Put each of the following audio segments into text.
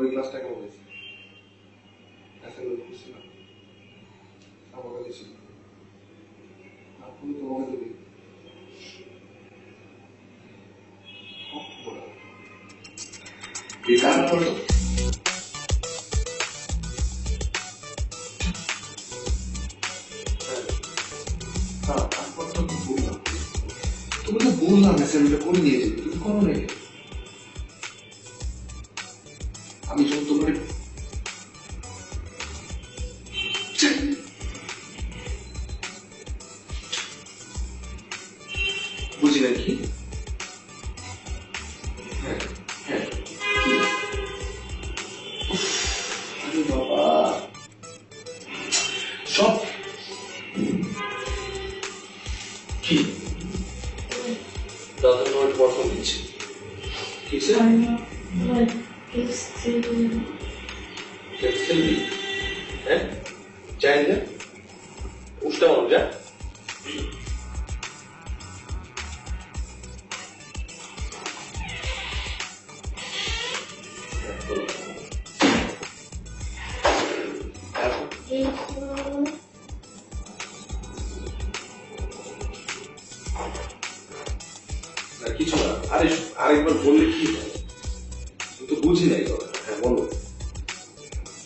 ওই ক্লাসটা কেমন হয়েছে? অ্যাসাইনমেন্ট করছি না, আমার কাছে ছিল আপনি তোমাকে যদি কাজ করো তুমি তো বললাম অ্যাসাইনমেন্টটা করে দিয়ে যেতে, তুমি করো না। আমি যখন তোমার বুঝি না কি? হ্যাঁ হ্যাঁ আরে বাবা সব কি দাদা তোমার পড়াশোনা দিচ্ছে কিসে হ্যাঁ যাই না উষ্টা মানুষ যা কিছু না। আরে আরেকবার বললে কি হয়? তো বুঝি নাই কথা। হ্যাঁ বলো,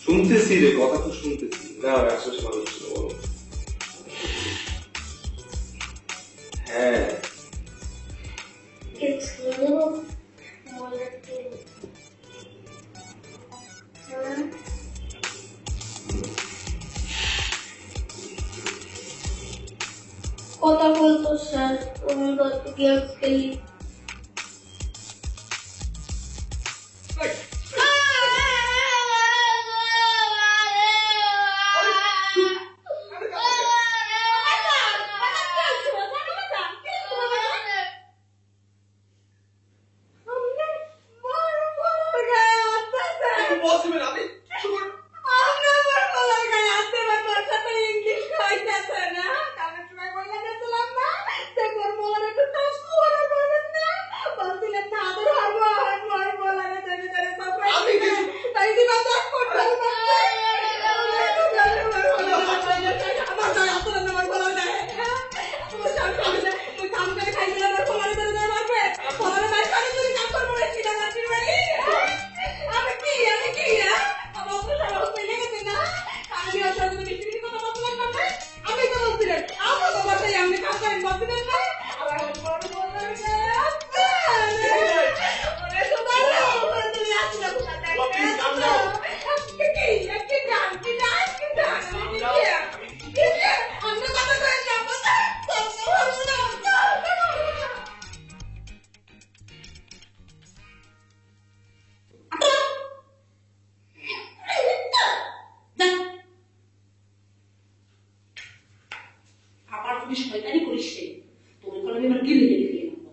শুনতেছি রে, কথা তো শুনতেছি না। আশেপাশে মানুষ ছিল, বলো। হ্যাঁ কথা বলতো স্যার, আমি গেম খেলি। শয়তানি করিস তোর কোনো আমি গিলে গিলে দিয়ে নেবো।